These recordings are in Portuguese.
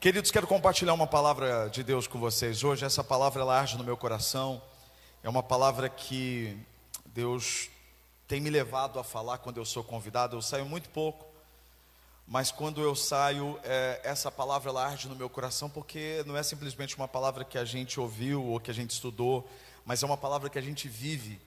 Queridos, quero compartilhar uma palavra de Deus com vocês hoje. Essa palavra ela arde no meu coração. É uma palavra que Deus tem me levado a falar quando eu sou convidado. Eu saio muito pouco, mas quando eu saio, essa palavra ela arde no meu coração, porque não é simplesmente uma palavra que a gente ouviu ou que a gente estudou, mas é uma palavra que a gente vive.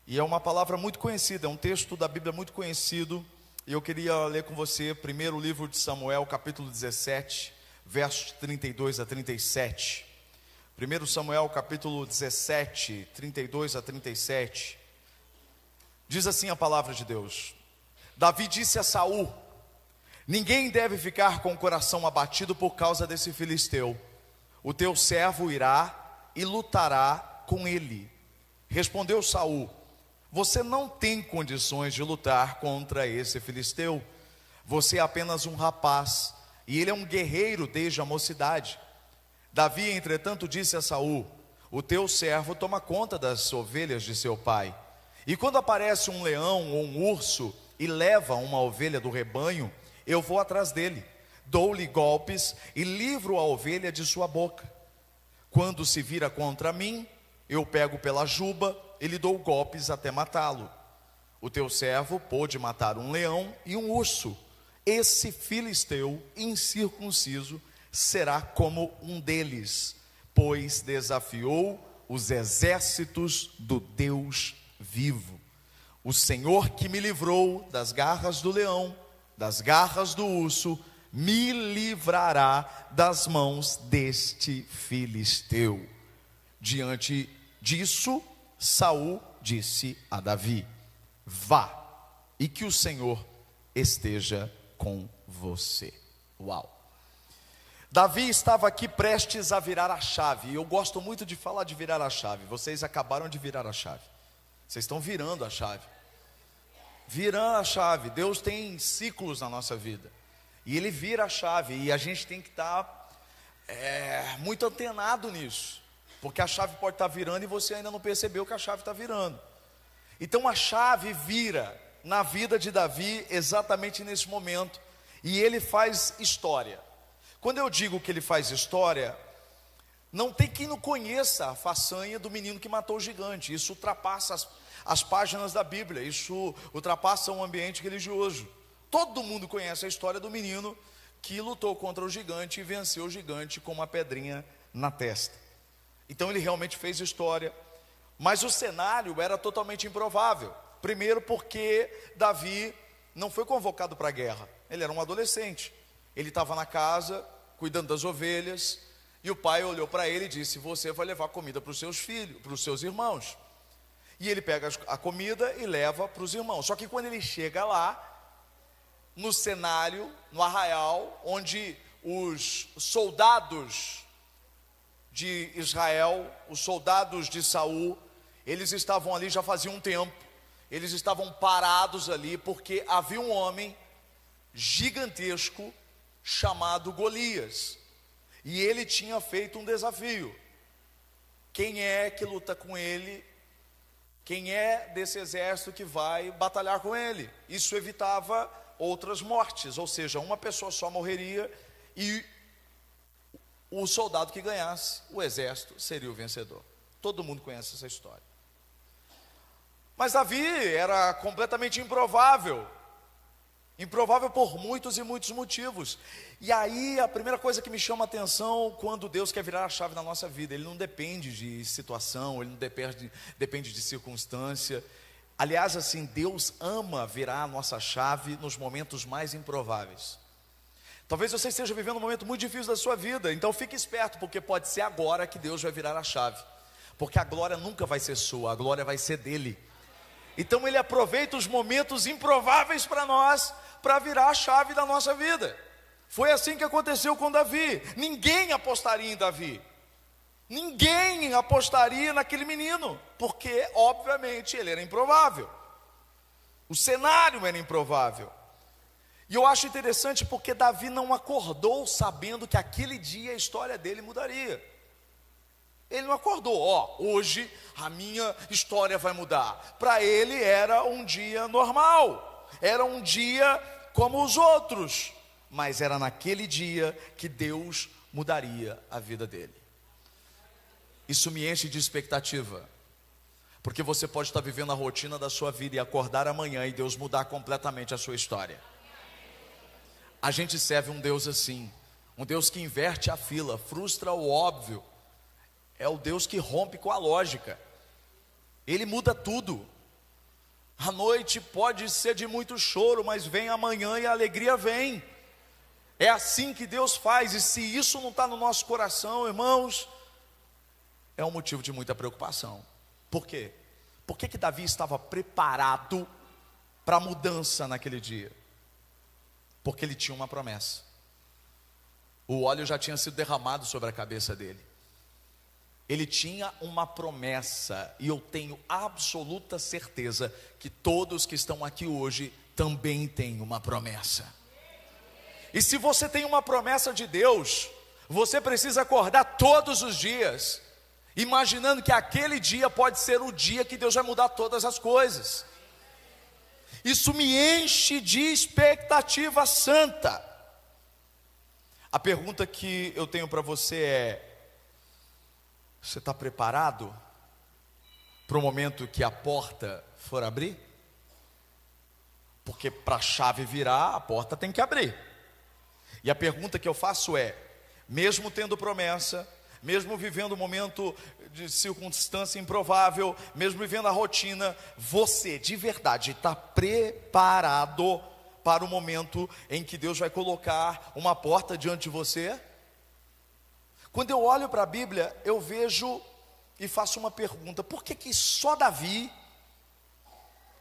E é uma palavra muito conhecida, é um texto da Bíblia muito conhecido. E eu queria ler com você primeiro o livro de Samuel, capítulo 17, versos 32 a 37. 1 Samuel capítulo 17, 32 a 37. Diz assim a palavra de Deus: Davi disse a Saul: ninguém deve ficar com o coração abatido por causa desse filisteu. O teu servo irá e lutará com ele. Respondeu Saul: você não tem condições de lutar contra esse filisteu. Você é apenas um rapaz, e ele é um guerreiro desde a mocidade. Davi, entretanto, disse a Saul: o teu servo toma conta das ovelhas de seu pai. E quando aparece um leão ou um urso e leva uma ovelha do rebanho, eu vou atrás dele, dou-lhe golpes e livro a ovelha de sua boca. Quando se vira contra mim, eu pego pela juba e lhe dou golpes até matá-lo. O teu servo pôde matar um leão e um urso. Esse filisteu incircunciso será como um deles, pois desafiou os exércitos do Deus vivo. O Senhor que me livrou das garras do leão, das garras do urso, me livrará das mãos deste filisteu. Diante disso, Saul disse a Davi: vá, e que o Senhor esteja com você. Uau! Davi estava aqui prestes a virar a chave. E eu gosto muito de falar de virar a chave. Vocês acabaram de virar a chave. Vocês estão virando a chave. Virando a chave. Deus tem ciclos na nossa vida. E Ele vira a chave. E a gente tem que estar muito antenado nisso. Porque a chave pode estar virando e você ainda não percebeu que a chave está virando. Então a chave vira na vida de Davi exatamente nesse momento. E ele faz história. Quando eu digo que ele faz história, não tem quem não conheça a façanha do menino que matou o gigante. Isso ultrapassa as páginas da Bíblia. Isso ultrapassa um ambiente religioso. Todo mundo conhece a história do menino que lutou contra o gigante e venceu o gigante com uma pedrinha na testa. Então ele realmente fez história. Mas o cenário era totalmente improvável. Primeiro porque Davi não foi convocado para a guerra. Ele era um adolescente. Ele estava na casa, cuidando das ovelhas. E o pai olhou para ele e disse: você vai levar comida para os seus filhos, para os seus irmãos. E ele pega a comida e leva para os irmãos. Só que quando ele chega lá, no cenário, no arraial, onde os soldados de Israel, os soldados de Saul, eles estavam ali já fazia um tempo. Eles estavam parados ali porque havia um homem gigantesco chamado Golias. E ele tinha feito um desafio. Quem é que luta com ele? Quem é desse exército que vai batalhar com ele? Isso evitava outras mortes, ou seja, uma pessoa só morreria e o soldado que ganhasse, o exército, seria o vencedor. Todo mundo conhece essa história. Mas Davi era completamente improvável. Improvável por muitos e muitos motivos. E aí a primeira coisa que me chama a atenção quando Deus quer virar a chave na nossa vida, Ele não depende de situação, Ele não depende de circunstância. Aliás, assim, Deus ama virar a nossa chave nos momentos mais improváveis. Talvez você esteja vivendo um momento muito difícil da sua vida, então fique esperto, porque pode ser agora que Deus vai virar a chave. Porque a glória nunca vai ser sua, a glória vai ser dele. Então Ele aproveita os momentos improváveis para nós, para virar a chave da nossa vida. Foi assim que aconteceu com Davi. Ninguém apostaria em Davi. Ninguém apostaria naquele menino, porque obviamente ele era improvável. O cenário era improvável. E eu acho interessante porque Davi não acordou sabendo que aquele dia a história dele mudaria. Ele não acordou, hoje a minha história vai mudar. Para ele era um dia normal, era um dia como os outros. mas era naquele dia que Deus mudaria a vida dele. Isso me enche de expectativa, porque você pode estar vivendo a rotina da sua vida e acordar amanhã e Deus mudar completamente a sua história. A gente serve um Deus assim, um Deus que inverte a fila, frustra o óbvio. É o Deus que rompe com a lógica. Ele muda tudo. A noite pode ser de muito choro, mas vem amanhã e a alegria vem. É assim que Deus faz, e se isso não está no nosso coração, irmãos, é um motivo de muita preocupação. Por quê? Por que Davi estava preparado para a mudança naquele dia? Porque ele tinha uma promessa. O óleo já tinha sido derramado sobre a cabeça dele. Ele tinha uma promessa, e eu tenho absoluta certeza que todos que estão aqui hoje também têm uma promessa. E se você tem uma promessa de Deus, você precisa acordar todos os dias, imaginando que aquele dia pode ser o dia que Deus vai mudar todas as coisas. Isso me enche de expectativa santa. A pergunta que eu tenho para você é: você está preparado para o momento que a porta for abrir? Porque para a chave virar, a porta tem que abrir. E a pergunta que eu faço é: mesmo tendo promessa, mesmo vivendo um momento de circunstância improvável, mesmo vivendo a rotina, você de verdade está preparado para o momento em que Deus vai colocar uma porta diante de você? Quando eu olho para a Bíblia, eu vejo e faço uma pergunta: por que só Davi,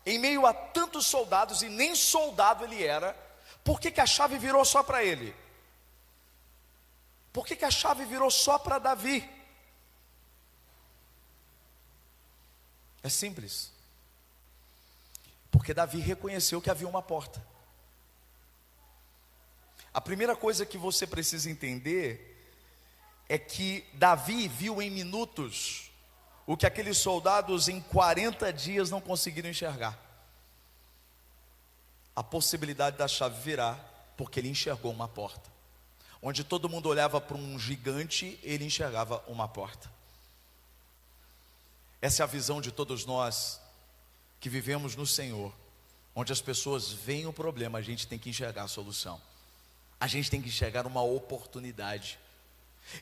em meio a tantos soldados, e nem soldado ele era, por que a chave virou só para ele? Por que a chave virou só para Davi? É simples. Porque Davi reconheceu que havia uma porta. A primeira coisa que você precisa entender é que Davi viu em minutos o que aqueles soldados em 40 dias não conseguiram enxergar. A possibilidade da chave virar, porque ele enxergou uma porta. Onde todo mundo olhava para um gigante, ele enxergava uma porta. Essa é a visão de todos nós que vivemos no Senhor, onde as pessoas veem o problema, a gente tem que enxergar a solução. A gente tem que enxergar uma oportunidade.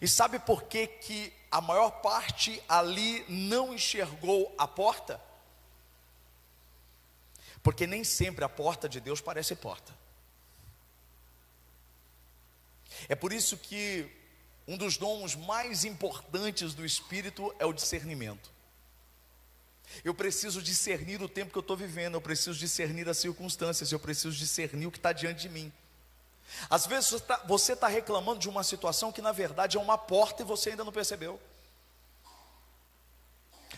E sabe por que a maior parte ali não enxergou a porta? Porque nem sempre a porta de Deus parece porta. É por isso que um dos dons mais importantes do Espírito é o discernimento. Eu preciso discernir o tempo que eu estou vivendo, eu preciso discernir as circunstâncias, eu preciso discernir o que está diante de mim. Às vezes você está reclamando de uma situação que na verdade é uma porta e você ainda não percebeu.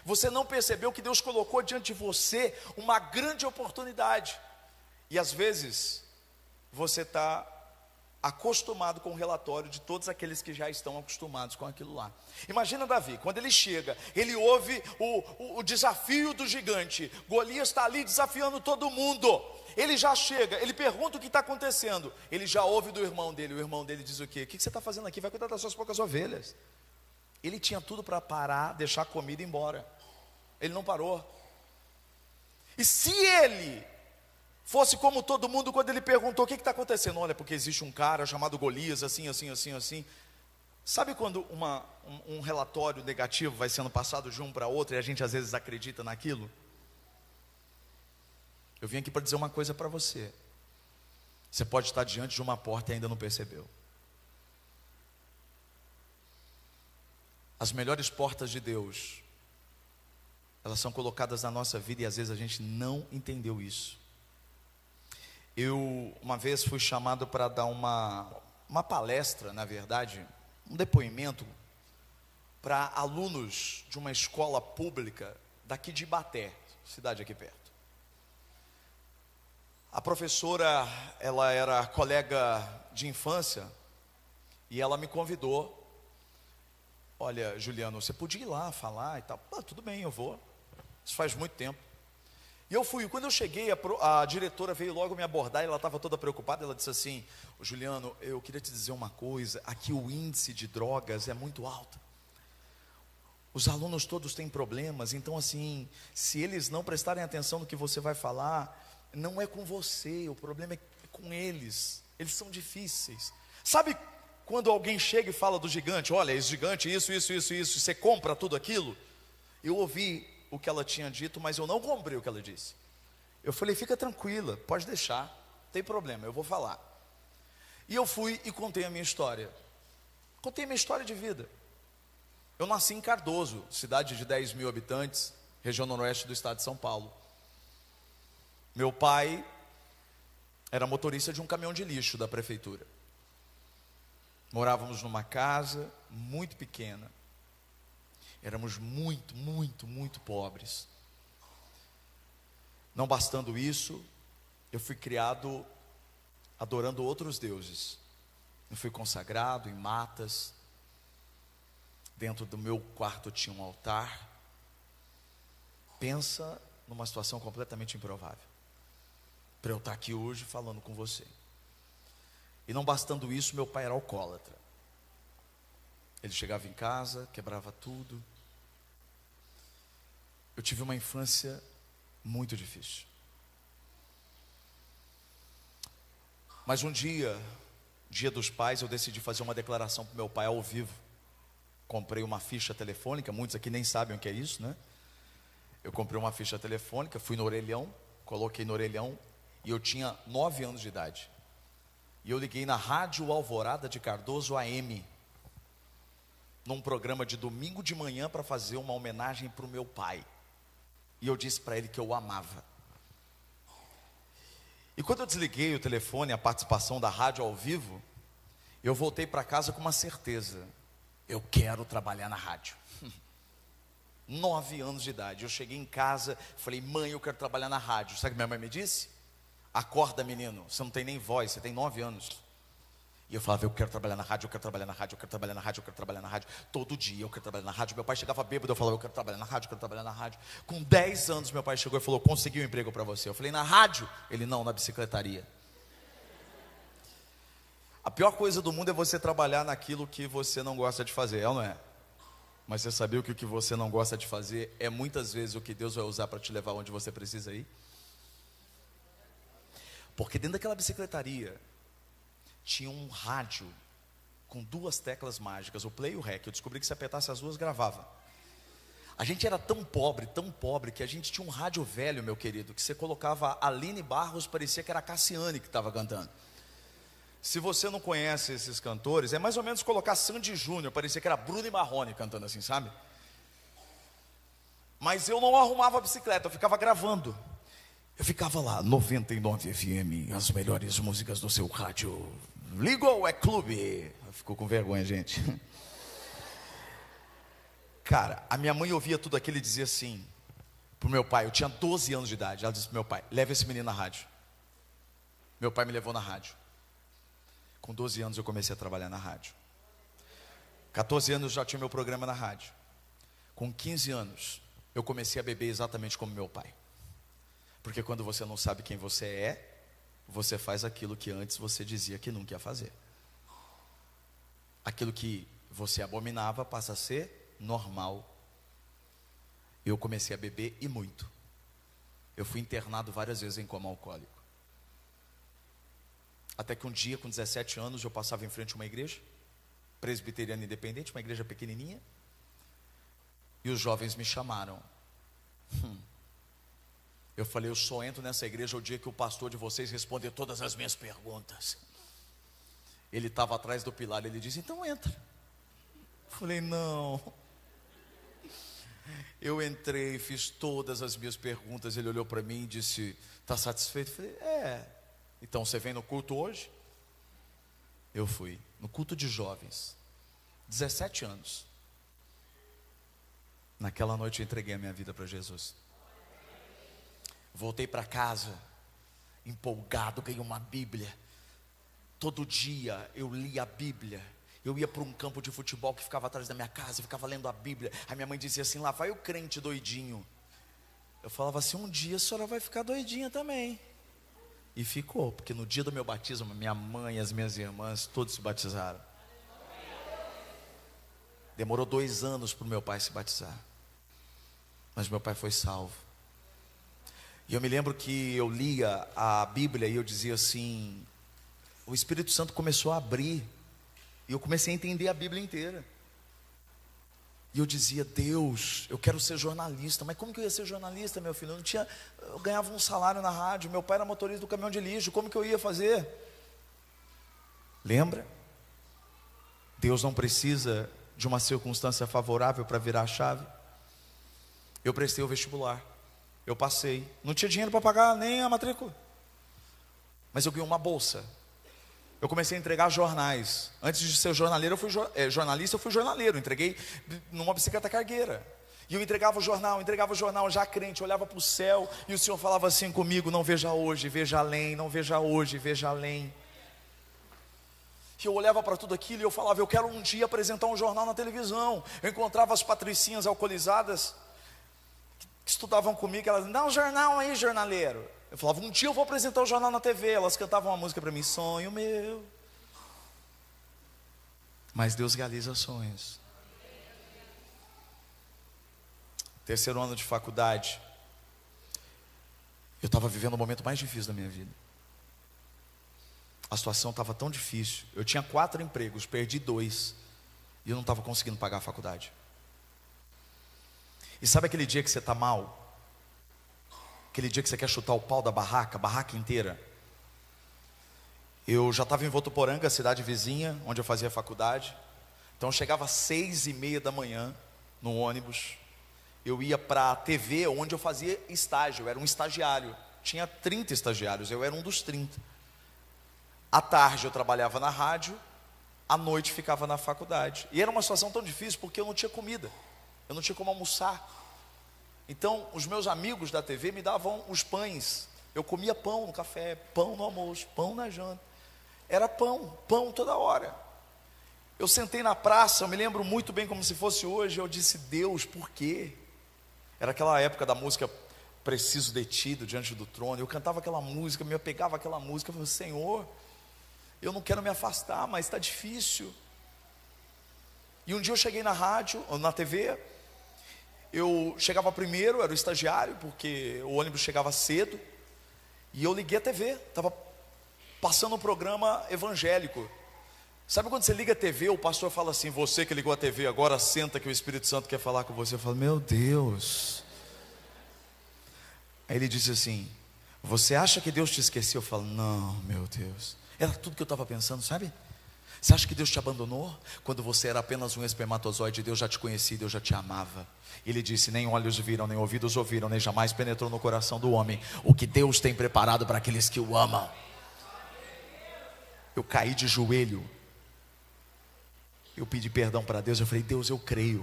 Você não percebeu que Deus colocou diante de você uma grande oportunidade. E às vezes você está acostumado com o relatório de todos aqueles que já estão acostumados com aquilo lá. Imagina Davi, quando ele chega, ele ouve o desafio do gigante. Golias está ali desafiando todo mundo. Ele já chega, ele pergunta o que está acontecendo. Ele já ouve do irmão dele. O irmão dele diz o quê? O que você está fazendo aqui? Vai cuidar das suas poucas ovelhas. Ele tinha tudo para parar, deixar a comida e ir embora. Ele não parou. E se ele fosse como todo mundo, quando ele perguntou o que está acontecendo? Olha, porque existe um cara chamado Golias, assim. Sabe quando um relatório negativo vai sendo passado de um para outro e a gente às vezes acredita naquilo? Eu vim aqui para dizer uma coisa para você. Você pode estar diante de uma porta e ainda não percebeu. As melhores portas de Deus, elas são colocadas na nossa vida e às vezes a gente não entendeu isso. Eu uma vez fui chamado para dar uma palestra, na verdade, um depoimento para alunos de uma escola pública daqui de Ibaté, cidade aqui perto. A professora, ela era colega de infância e ela me convidou. Olha, Juliano, você podia ir lá falar e tal. Tudo bem, eu vou. Isso faz muito tempo. E eu fui, quando eu cheguei, a diretora veio logo me abordar, e ela estava toda preocupada. Ela disse assim: "Ô, Juliano, eu queria te dizer uma coisa, aqui o índice de drogas é muito alto. Os alunos todos têm problemas, então assim, se eles não prestarem atenção no que você vai falar, não é com você, o problema é com eles são difíceis." Sabe quando alguém chega e fala do gigante: "Olha, esse gigante, isso, e você compra tudo aquilo?" Eu ouvi o que ela tinha dito, mas eu não comprei o que ela disse. Eu falei: "Fica tranquila, pode deixar, não tem problema, eu vou falar." E eu fui e contei a minha história. Contei a minha história de vida. Eu nasci em Cardoso, cidade de 10 mil habitantes, região noroeste do estado de São Paulo. Meu pai era motorista de um caminhão de lixo da prefeitura. Morávamos numa casa muito pequena. Éramos muito pobres. Não bastando isso, eu fui criado adorando outros deuses. Eu fui consagrado em matas. Dentro do meu quarto tinha um altar. Pensa numa situação completamente improvável, para eu estar aqui hoje falando com você. E não bastando isso, meu pai era alcoólatra. Ele chegava em casa, quebrava tudo. Eu tive uma infância muito difícil. Mas um dia, dia dos pais, eu decidi fazer uma declaração para o meu pai ao vivo. Comprei uma ficha telefônica, muitos aqui nem sabem o que é isso, né? Eu comprei uma ficha telefônica, fui no orelhão, coloquei no orelhão, e eu tinha 9 anos de idade. E eu liguei na Rádio Alvorada de Cardoso AM, num programa de domingo de manhã, para fazer uma homenagem para o meu pai. E eu disse para ele que eu o amava. E quando eu desliguei o telefone, a participação da rádio ao vivo, eu voltei para casa com uma certeza: eu quero trabalhar na rádio. 9 anos de idade, eu cheguei em casa, falei: "Mãe, eu quero trabalhar na rádio." Sabe o que minha mãe me disse? "Acorda, menino, você não tem nem voz, você tem 9 anos. E eu falava: "Eu quero trabalhar na rádio, eu quero trabalhar na rádio, eu quero trabalhar na rádio, eu quero trabalhar na rádio." Todo dia eu quero trabalhar na rádio. Meu pai chegava bêbado, eu falava: "Eu quero trabalhar na rádio, eu quero trabalhar na rádio." Com 10 anos meu pai chegou e falou: "Consegui um emprego para você." Eu falei: "Na rádio?" Ele: "Não, na bicicletaria." A pior coisa do mundo é você trabalhar naquilo que você não gosta de fazer, é ou não é? Mas você sabia que o que você não gosta de fazer é muitas vezes o que Deus vai usar para te levar onde você precisa ir? Porque dentro daquela bicicletaria tinha um rádio com 2 teclas mágicas, o play e o rec. Eu descobri que se apertasse as duas, gravava. A gente era tão pobre, que a gente tinha um rádio velho, meu querido, que você colocava a Aline Barros, parecia que era a Cassiane que estava cantando. Se você não conhece esses cantores, é mais ou menos colocar Sandy Júnior, parecia que era Bruno e Marrone cantando assim, sabe? Mas eu não arrumava a bicicleta, eu ficava gravando. Eu ficava lá, 99 FM, as melhores músicas do seu rádio. Ligou, é clube. Ficou com vergonha, gente. Cara, a minha mãe ouvia tudo aquilo e dizia assim pro meu pai. Eu tinha 12 anos de idade. Ela disse pro meu pai: "Leva esse menino na rádio." Meu pai me levou na rádio. Com 12 anos eu comecei a trabalhar na rádio. 14 anos já tinha meu programa na rádio. Com 15 anos eu comecei a beber exatamente como meu pai. Porque quando você não sabe quem você é, você faz aquilo que antes você dizia que nunca ia fazer. Aquilo que você abominava passa a ser normal. Eu comecei a beber e muito. Eu fui internado várias vezes em coma alcoólico. Até que um dia, com 17 anos, eu passava em frente a uma igreja presbiteriana independente, uma igreja pequenininha, e os jovens me chamaram. Eu falei: "Eu só entro nessa igreja o dia que o pastor de vocês responder todas as minhas perguntas." Ele estava atrás do pilar, ele disse: "Então entra." Eu falei: "Não." Eu entrei, fiz todas as minhas perguntas. Ele olhou para mim e disse: "Está satisfeito?" Eu falei: "É." "Então você vem no culto hoje?" Eu fui no culto de jovens, 17 anos. Naquela noite eu entreguei a minha vida para Jesus. Voltei para casa empolgado, ganhei uma Bíblia. Todo dia eu lia a Bíblia. Eu ia para um campo de futebol que ficava atrás da minha casa, ficava lendo a Bíblia. A minha mãe dizia assim: "Lá vai o crente doidinho." Eu falava assim, um dia a senhora vai ficar doidinha também. E ficou, porque no dia do meu batismo, minha mãe e as minhas irmãs, todos se batizaram. Demorou 2 anos para o meu pai se batizar, mas meu pai foi salvo. E eu me lembro que eu lia a Bíblia e eu dizia assim, o Espírito Santo começou a abrir, e eu comecei a entender a Bíblia inteira. E eu dizia, Deus, eu quero ser jornalista. Mas como que eu ia ser jornalista, meu filho? Eu ganhava um salário na rádio, meu pai era motorista do caminhão de lixo, como que eu ia fazer? Lembra? Deus não precisa de uma circunstância favorável para virar a chave. Eu prestei o vestibular, eu passei, não tinha dinheiro para pagar nem a matrícula, mas eu ganhei uma bolsa. Eu comecei a entregar jornais. Antes de ser jornaleiro, eu fui jornalista, eu fui jornaleiro. Entreguei numa bicicleta cargueira. E eu entregava o jornal, já crente, olhava para o céu, e o Senhor falava assim comigo, não veja hoje, veja além, não veja hoje, veja além. E eu olhava para tudo aquilo e eu falava, eu quero um dia apresentar um jornal na televisão. Eu encontrava as patricinhas alcoolizadas, que estudavam comigo, elas, dá um jornal aí, jornaleiro. Eu falava, um dia eu vou apresentar o jornal na TV. Elas cantavam uma música para mim, sonho meu. Mas Deus realiza sonhos. 3º ano de faculdade, eu estava vivendo o momento mais difícil da minha vida. A situação estava tão difícil. Eu tinha 4 empregos, perdi 2, e eu não estava conseguindo pagar a faculdade. E sabe aquele dia que você está mal? Aquele dia que você quer chutar o pau da barraca, a barraca inteira. Eu já estava em Votuporanga, cidade vizinha, onde eu fazia faculdade. Então eu chegava às 6:30 da manhã, no ônibus. Eu ia para a TV, onde eu fazia estágio, eu era um estagiário. Tinha 30 estagiários, eu era um dos 30. À tarde eu trabalhava na rádio, à noite ficava na faculdade. E era uma situação tão difícil porque eu não tinha comida, eu não tinha como almoçar. Então, os meus amigos da TV me davam os pães. Eu comia pão no café, pão no almoço, pão na janta. Era pão toda hora. Eu sentei na praça, eu me lembro muito bem como se fosse hoje. Eu disse, Deus, por quê? Era aquela época da música Preciso de Ti, do Diante do Trono. Eu cantava aquela música, me apegava àquela música. Eu falei, Senhor, eu não quero me afastar, mas está difícil. E um dia eu cheguei na rádio, na TV. Eu chegava primeiro, era o estagiário, porque o ônibus chegava cedo. E eu liguei a TV, estava passando um programa evangélico. Sabe quando você liga a TV, o pastor fala assim, você que ligou a TV, agora senta que o Espírito Santo quer falar com você. Eu falo, meu Deus. Aí ele disse assim, você acha que Deus te esqueceu? Eu falo, não, meu Deus. Era tudo que eu estava pensando, sabe? Você acha que Deus te abandonou? Quando você era apenas um espermatozoide, Deus já te conhecia, Deus já te amava. Ele disse, nem olhos viram, nem ouvidos ouviram, nem jamais penetrou no coração do homem o que Deus tem preparado para aqueles que o amam. Eu caí de joelho. Eu pedi perdão para Deus, eu falei, Deus, eu creio.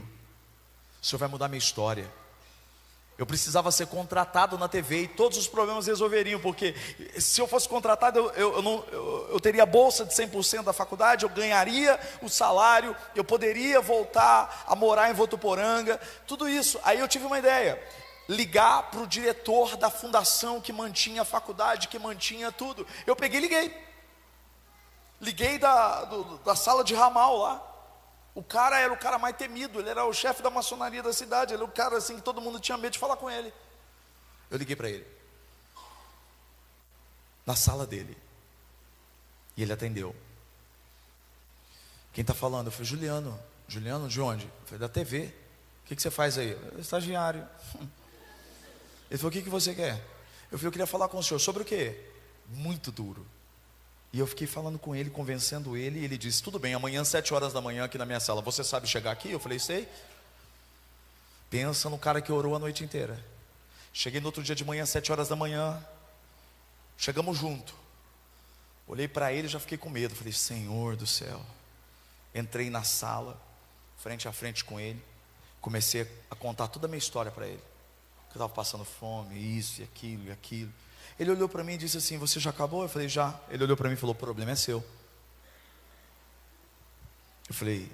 O Senhor vai mudar minha história. Eu precisava ser contratado na TV e todos os problemas resolveriam, porque se eu fosse contratado, eu teria bolsa de 100% da faculdade, eu ganharia o salário, eu poderia voltar a morar em Votuporanga, tudo isso. Aí eu tive uma ideia, ligar para o diretor da fundação que mantinha a faculdade, que mantinha tudo. Eu peguei e liguei da sala de ramal lá. O cara era o cara mais temido, ele era o chefe da maçonaria da cidade, ele era o cara assim que todo mundo tinha medo de falar com ele. Eu liguei para ele, na sala dele, e ele atendeu. Quem está falando? Eu falei, Juliano. Juliano de onde? Eu falei, da TV. O que você faz aí? Eu, estagiário. Ele falou, o que você quer? Eu falei, eu queria falar com o senhor, sobre o quê? Muito duro. E eu fiquei falando com ele, convencendo ele, e ele disse, tudo bem, amanhã 7 horas da manhã aqui na minha sala, você sabe chegar aqui? Eu falei, sei. Pensa no cara que orou a noite inteira. Cheguei no outro dia de manhã, 7 horas da manhã, chegamos junto. Olhei para ele e já fiquei com medo, falei, Senhor do céu. Entrei na sala, frente a frente com ele, comecei a contar toda a minha história para ele. Que eu estava passando fome, isso e aquilo e aquilo. Ele olhou para mim e disse assim, você já acabou? Eu falei, já. Ele olhou para mim e falou, o problema é seu. Eu falei,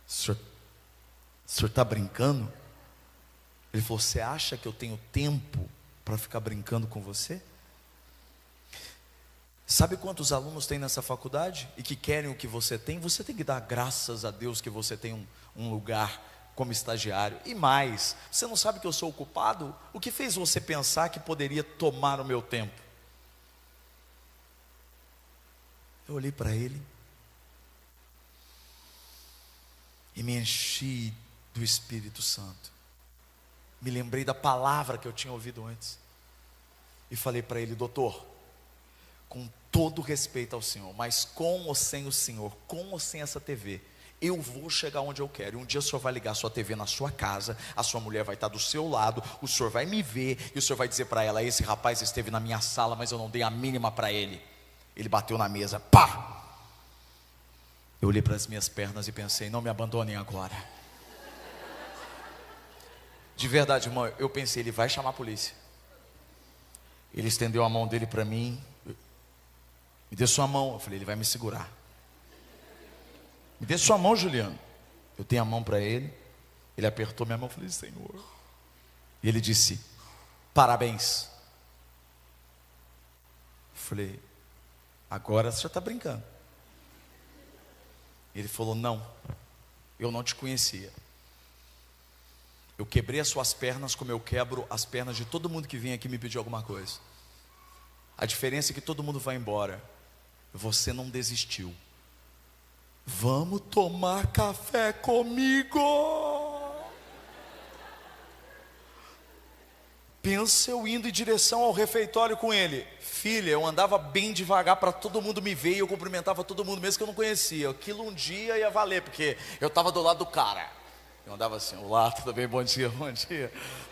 o senhor está brincando? Ele falou: você acha que eu tenho tempo para ficar brincando com você? Sabe quantos alunos tem nessa faculdade e que querem o que você tem? Você tem que dar graças a Deus que você tem um lugar como estagiário. E mais, você não sabe que eu sou ocupado? O que fez você pensar que poderia tomar o meu tempo? Eu olhei para ele e me enchi do Espírito Santo. Me lembrei da palavra que eu tinha ouvido antes e falei para ele: doutor, com todo respeito ao senhor, mas com ou sem o senhor, com ou sem essa TV, eu vou chegar onde eu quero. E um dia o senhor vai ligar a sua TV na sua casa, a sua mulher vai estar do seu lado, o senhor vai me ver e o senhor vai dizer para ela: esse rapaz esteve na minha sala, mas eu não dei a mínima para ele. Ele bateu na mesa, pá! Eu olhei para as minhas pernas e pensei: não me abandonem agora. De verdade, irmão, eu pensei: ele vai chamar a polícia. Ele estendeu a mão dele para mim. Me dê sua mão. Eu falei: ele vai me segurar. Me dê sua mão, Juliano. Eu tenho a mão para ele. Ele apertou minha mão. Eu falei: Senhor. E ele disse: parabéns. Eu falei: agora você já está brincando. Ele falou: não, eu não te conhecia. Eu quebrei as suas pernas como eu quebro as pernas de todo mundo que vem aqui me pedir alguma coisa. A diferença é que todo mundo vai embora. Você não desistiu. Vamos tomar café comigo. Pensa eu indo em direção ao refeitório com ele. Filha, eu andava bem devagar para todo mundo me ver e eu cumprimentava todo mundo mesmo que eu não conhecia. Aquilo um dia ia valer, porque eu estava do lado do cara. Eu andava assim: olá, tudo bem? Bom dia,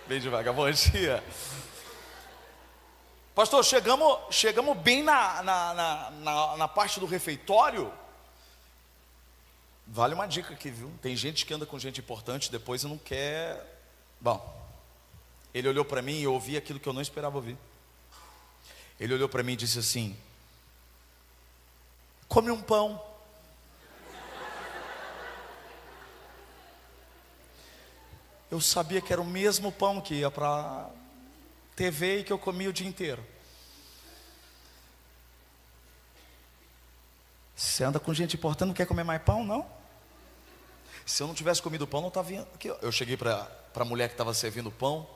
bem devagar, bom dia. Pastor, chegamos bem na parte do refeitório. Vale uma dica aqui, viu? Tem gente que anda com gente importante depois e não quer. Bom, ele olhou para mim e eu ouvi aquilo que eu não esperava ouvir. Ele olhou para mim e disse assim: come um pão. Eu sabia que era o mesmo pão que ia para TV e que eu comia o dia inteiro. Você anda com gente importante, não quer comer mais pão, não? Se eu não tivesse comido pão, não estava vindo aqui. Eu cheguei para a mulher que estava servindo o pão,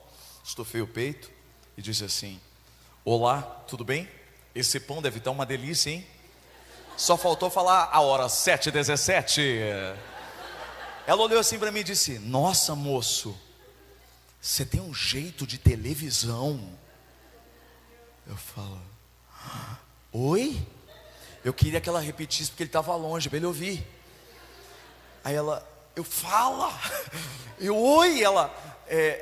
estufei o peito e disse assim: olá, tudo bem? Esse pão deve estar uma delícia, hein? Só faltou falar a hora 7h17. Ela olhou assim para mim e disse: nossa, moço, você tem um jeito de televisão. Eu falo: oi? Eu queria que ela repetisse porque ele estava longe, para ele ouvir. Aí ela: eu fala. Eu: oi? Ela: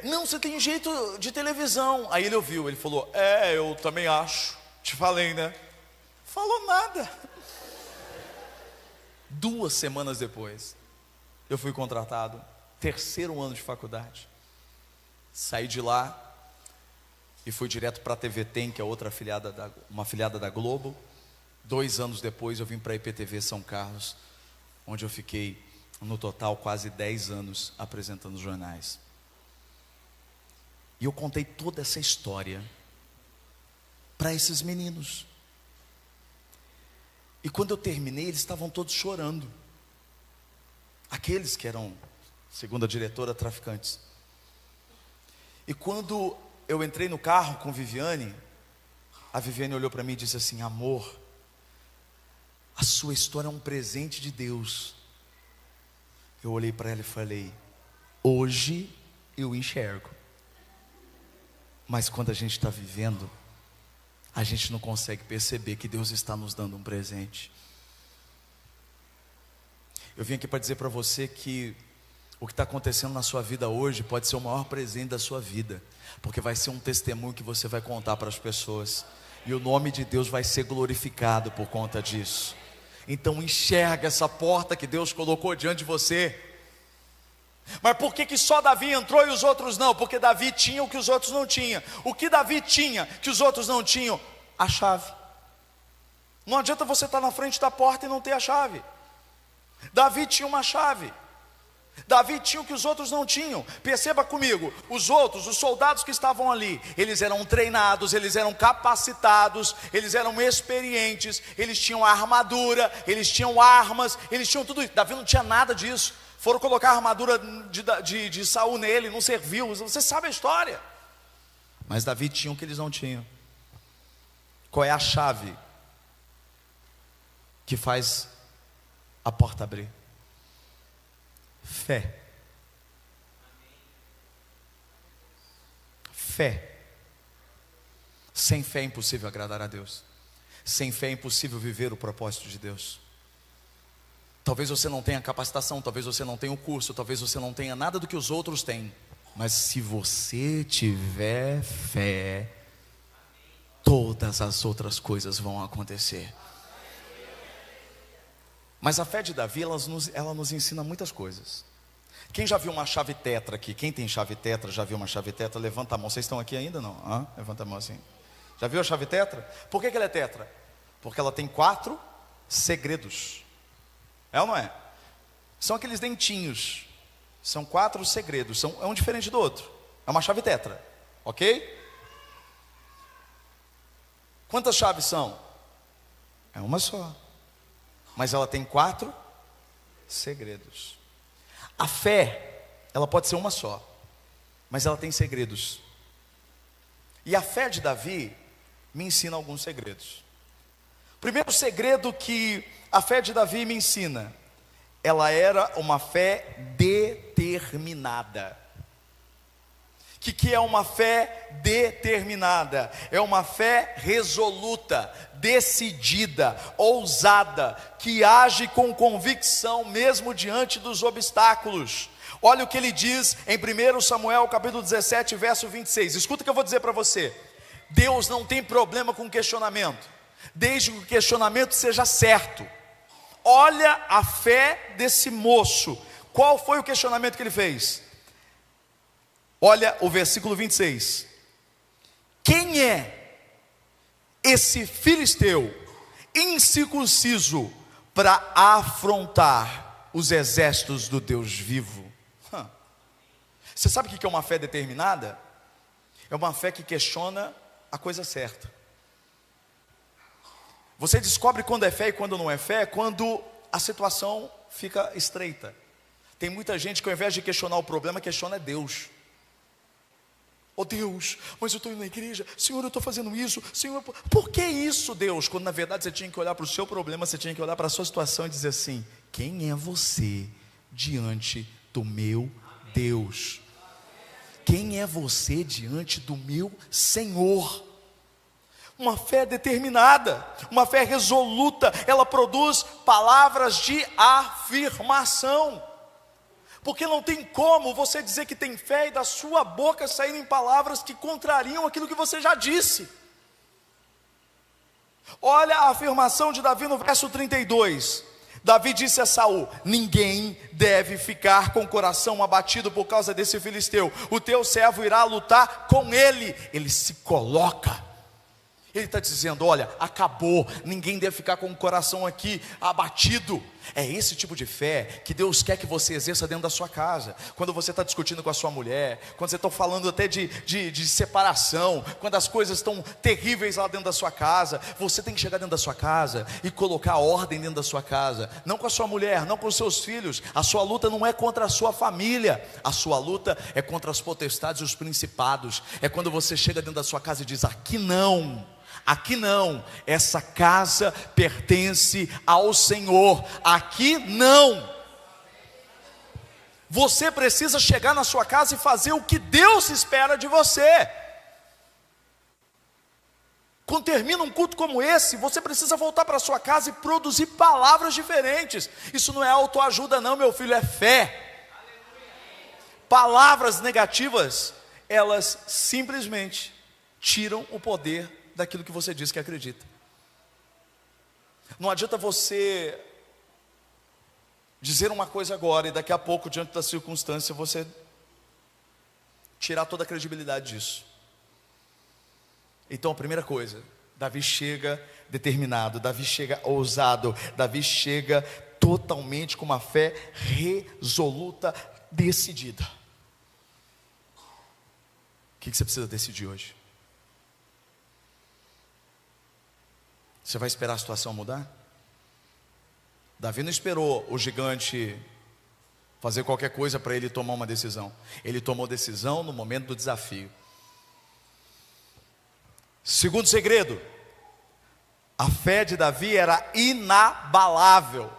não, você tem jeito de televisão. Aí ele ouviu, ele falou: eu também acho. Te falei, né? Falou nada. 2 semanas depois, eu fui contratado, 3º ano de faculdade. Saí de lá e fui direto para a TV Tem, que é uma afiliada da Globo. 2 anos depois eu vim para a IPTV São Carlos, onde eu fiquei no total quase 10 anos apresentando os jornais. E eu contei toda essa história para esses meninos. E quando eu terminei, eles estavam todos chorando. Aqueles que eram, segundo a diretora, traficantes. E quando eu entrei no carro com Viviane, a Viviane olhou para mim e disse assim: amor, a sua história é um presente de Deus. Eu olhei para ela e falei: hoje eu enxergo. Mas quando a gente está vivendo, a gente não consegue perceber que Deus está nos dando um presente. Eu vim aqui para dizer para você que o que está acontecendo na sua vida hoje pode ser o maior presente da sua vida, porque vai ser um testemunho que você vai contar para as pessoas, e o nome de Deus vai ser glorificado por conta disso. Então enxerga essa porta que Deus colocou diante de você. Mas por que só Davi entrou e os outros não? Porque Davi tinha o que os outros não tinham. O que Davi tinha que os outros não tinham? A chave. Não adianta você estar na frente da porta e não ter a chave. Davi tinha uma chave. Davi tinha o que os outros não tinham. Perceba comigo, os outros, os soldados que estavam ali, eles eram treinados, eles eram capacitados, eles eram experientes, eles tinham armadura, eles tinham armas, eles tinham tudo isso. Davi não tinha nada disso. Foram colocar a armadura de Saul nele, não serviu. Você sabe a história. Mas Davi tinha o que eles não tinham. Qual é a chave que faz a porta abrir? Fé. Fé. Sem fé é impossível agradar a Deus. Sem fé é impossível viver o propósito de Deus. Talvez você não tenha capacitação, talvez você não tenha o curso, talvez você não tenha nada do que os outros têm. Mas se você tiver fé, todas as outras coisas vão acontecer. Mas a fé de Davi, ela nos ensina muitas coisas. Quem já viu uma chave tetra aqui? Quem tem chave tetra, já viu uma chave tetra? Levanta a mão. Vocês estão aqui ainda não? Levanta a mão assim. Já viu a chave tetra? Por que ela é tetra? Porque ela tem 4 segredos. É ou não é? São aqueles dentinhos. São 4 segredos. É um diferente do outro. É uma chave tetra. Ok? Quantas chaves são? É uma só. Mas ela tem 4 segredos. A fé, ela pode ser uma só, mas ela tem segredos. E a fé de Davi me ensina alguns segredos. O primeiro segredo que a fé de Davi me ensina, ela era uma fé determinada. O que é uma fé determinada? É uma fé resoluta, decidida, ousada, que age com convicção mesmo diante dos obstáculos. Olha o que ele diz em 1 Samuel capítulo 17, verso 26. Escuta o que eu vou dizer para você. Deus não tem problema com questionamento, desde que o questionamento seja certo. Olha a fé desse moço. Qual foi o questionamento que ele fez? Olha o versículo 26. Quem é esse filisteu incircunciso para afrontar os exércitos do Deus vivo? Você sabe o que é uma fé determinada? É uma fé que questiona a coisa certa. Você descobre quando é fé e quando não é fé, quando a situação fica estreita. Tem muita gente que ao invés de questionar o problema, questiona Deus. Oh Deus, mas eu estou indo na igreja, Senhor, eu estou fazendo isso, Senhor, por que isso, Deus? Quando na verdade você tinha que olhar para o seu problema, você tinha que olhar para a sua situação e dizer assim: quem é você diante do meu Deus? Quem é você diante do meu Senhor? Uma fé determinada, uma fé resoluta, ela produz palavras de afirmação. Porque não tem como você dizer que tem fé e da sua boca saírem palavras que contrariam aquilo que você já disse. Olha a afirmação de Davi no verso 32. Davi disse a Saul: ninguém deve ficar com o coração abatido por causa desse filisteu. O teu servo irá lutar com ele. Ele se coloca. Ele está dizendo: olha, acabou, ninguém deve ficar com o coração aqui abatido. É esse tipo de fé que Deus quer que você exerça dentro da sua casa. Quando você está discutindo com a sua mulher, quando você está falando até de separação, quando as coisas estão terríveis lá dentro da sua casa, você tem que chegar dentro da sua casa e colocar ordem dentro da sua casa. Não com a sua mulher, não com os seus filhos. A sua luta não é contra a sua família, a sua luta é contra as potestades e os principados. É quando você chega dentro da sua casa e diz: aqui não, essa casa pertence ao Senhor, aqui não. Você precisa chegar na sua casa e fazer o que Deus espera de você. Quando termina um culto como esse, você precisa voltar para sua casa e produzir palavras diferentes. Isso não é autoajuda não, meu filho, é fé. Palavras negativas, elas simplesmente tiram o poder daquilo que você diz que acredita. Não adianta você dizer uma coisa agora e daqui a pouco, diante da circunstância, você tirar toda a credibilidade disso. Então a primeira coisa, Davi chega determinado, Davi chega ousado, Davi chega totalmente com uma fé resoluta, decidida. O que você precisa decidir hoje? Você vai esperar a situação mudar? Davi não esperou o gigante fazer qualquer coisa para ele tomar uma decisão. Ele tomou decisão no momento do desafio. Segundo segredo, a fé de Davi era inabalável.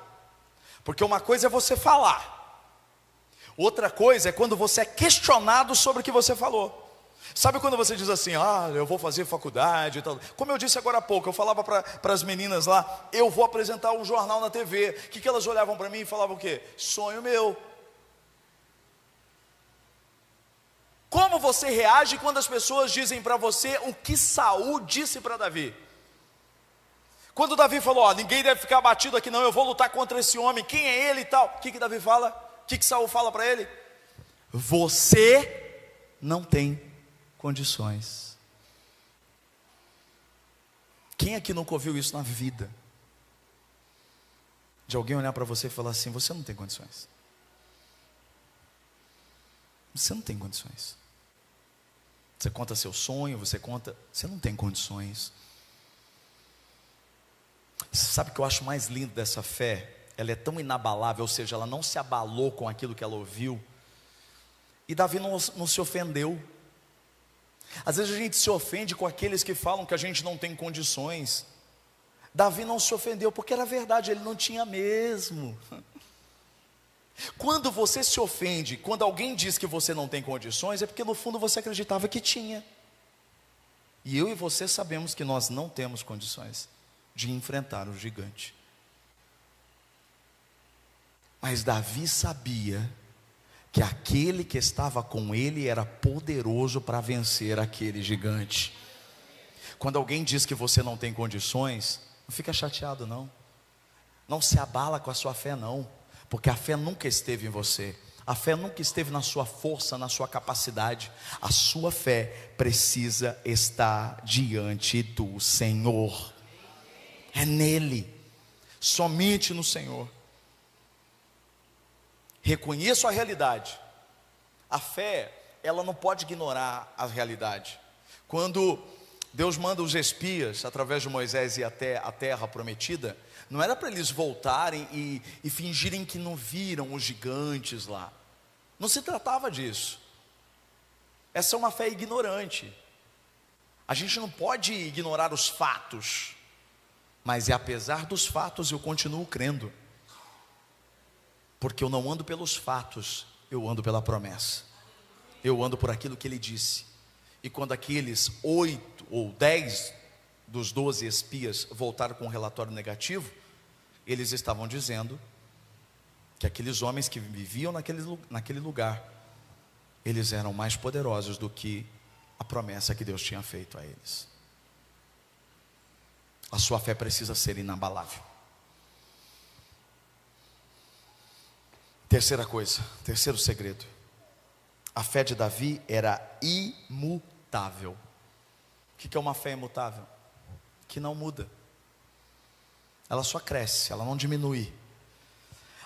Porque uma coisa é você falar, outra coisa é quando você é questionado sobre o que você falou. Sabe quando você diz assim, eu vou fazer faculdade e tal. Como eu disse agora há pouco, eu falava para as meninas lá, eu vou apresentar um jornal na TV. O que elas olhavam para mim e falavam o quê? Sonho meu. Como você reage quando as pessoas dizem para você o que Saul disse para Davi? Quando Davi falou, ninguém deve ficar abatido aqui não, eu vou lutar contra esse homem, quem é ele e tal. O que Davi fala? O que Saul fala para ele? Você não tem condições. Quem aqui nunca ouviu isso na vida? De alguém olhar para você e falar assim, você não tem condições. Você não tem condições. Você conta seu sonho, você não tem condições. Sabe o que eu acho mais lindo dessa fé? Ela é tão inabalável, ou seja, ela não se abalou com aquilo que ela ouviu. E Davi não se ofendeu. Às vezes a gente se ofende com aqueles que falam que a gente não tem condições. Davi não se ofendeu porque era verdade, ele não tinha mesmo. Quando você se ofende, quando alguém diz que você não tem condições, é porque no fundo você acreditava que tinha. E eu e você sabemos que nós não temos condições de enfrentar o gigante. Mas Davi sabia que aquele que estava com ele era poderoso para vencer aquele gigante. Quando alguém diz que você não tem condições, não fica chateado não. Não se abala com a sua fé não, porque a fé nunca esteve em você. A fé nunca esteve na sua força, na sua capacidade. A sua fé precisa estar diante do Senhor. É nele, somente no Senhor. Reconheço a realidade. A fé, ela não pode ignorar a realidade. Quando Deus manda os espias, através de Moisés, ir até a terra prometida, não era para eles voltarem e fingirem que não viram os gigantes lá. Não se tratava disso. Essa é uma fé ignorante. A gente não pode ignorar os fatos, mas apesar dos fatos eu continuo crendo. Porque eu não ando pelos fatos, eu ando pela promessa. Eu ando por aquilo que ele disse. E quando aqueles 8 ou 10 dos 12 espias voltaram com um relatório negativo, eles estavam dizendo que aqueles homens que viviam naquele lugar, eles eram mais poderosos do que a promessa que Deus tinha feito a eles. A sua fé precisa ser inabalável. Terceira coisa, terceiro segredo. A fé de Davi era imutável. O que é uma fé imutável? Que não muda. Ela só cresce, ela não diminui.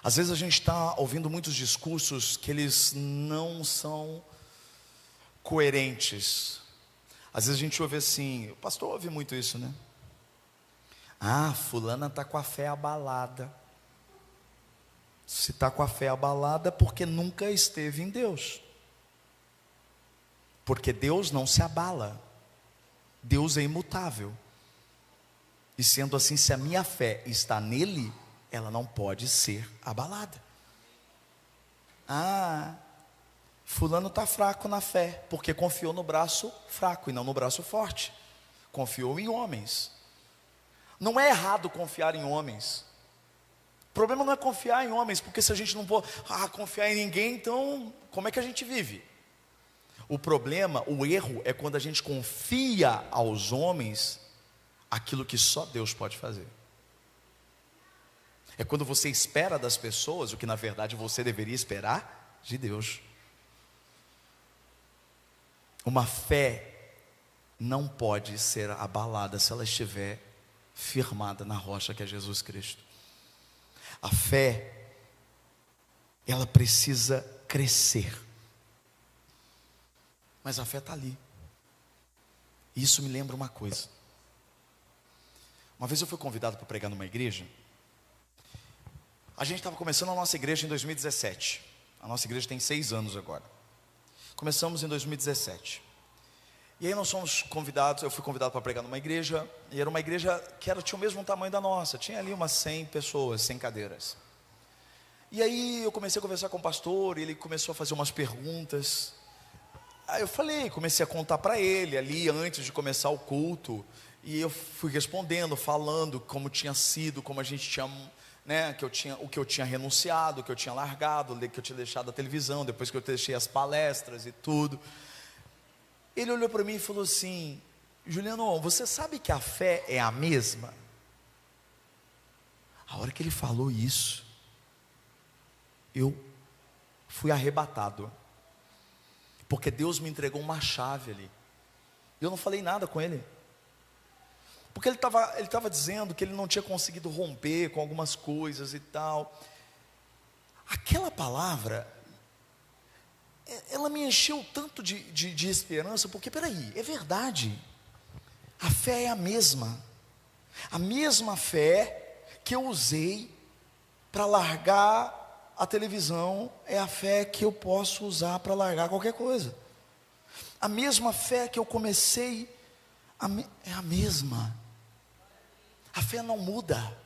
Às vezes a gente está ouvindo muitos discursos que eles não são coerentes. Às vezes a gente ouve assim, o pastor ouve muito isso, né? Fulana está com a fé abalada. Se está com a fé abalada, porque nunca esteve em Deus. Porque Deus não se abala. Deus é imutável. E sendo assim, se a minha fé está nele, ela não pode ser abalada. Fulano está fraco na fé, porque confiou no braço fraco e não no braço forte. Confiou em homens. Não é errado confiar em homens. O problema não é confiar em homens, porque se a gente não for confiar em ninguém, então como é que a gente vive? O problema, o erro é quando a gente confia aos homens aquilo que só Deus pode fazer. É quando você espera das pessoas o que na verdade você deveria esperar de Deus. Uma fé não pode ser abalada se ela estiver firmada na rocha que é Jesus Cristo. A fé, ela precisa crescer. Mas a fé está ali. E isso me lembra uma coisa. Uma vez eu fui convidado para pregar numa igreja. A gente estava começando a nossa igreja em 2017. A nossa igreja tem 6 anos agora. Começamos em 2017. E aí nós fomos convidados, eu fui convidado para pregar numa igreja. E era uma igreja que tinha o mesmo tamanho da nossa. Tinha ali umas 100 pessoas, 100 cadeiras. E aí eu comecei a conversar com o pastor. E ele começou a fazer umas perguntas. Aí eu comecei a contar para ele ali antes de começar o culto. E eu fui respondendo, falando como tinha sido, como a gente tinha, né, o que eu tinha renunciado, o que eu tinha largado, que eu tinha deixado a televisão, depois que eu deixei as palestras e tudo. Ele olhou para mim e falou assim: Juliano, você sabe que a fé é a mesma? A hora que ele falou isso, eu fui arrebatado, porque Deus me entregou uma chave ali. Eu não falei nada com ele, porque ele estava dizendo que ele não tinha conseguido romper com algumas coisas e tal. Aquela palavra, ela me encheu tanto de esperança, porque peraí, é verdade, a fé é a mesma fé que eu usei para largar a televisão, é a fé que eu posso usar para largar qualquer coisa. A mesma fé que eu comecei, é a mesma. A fé não muda.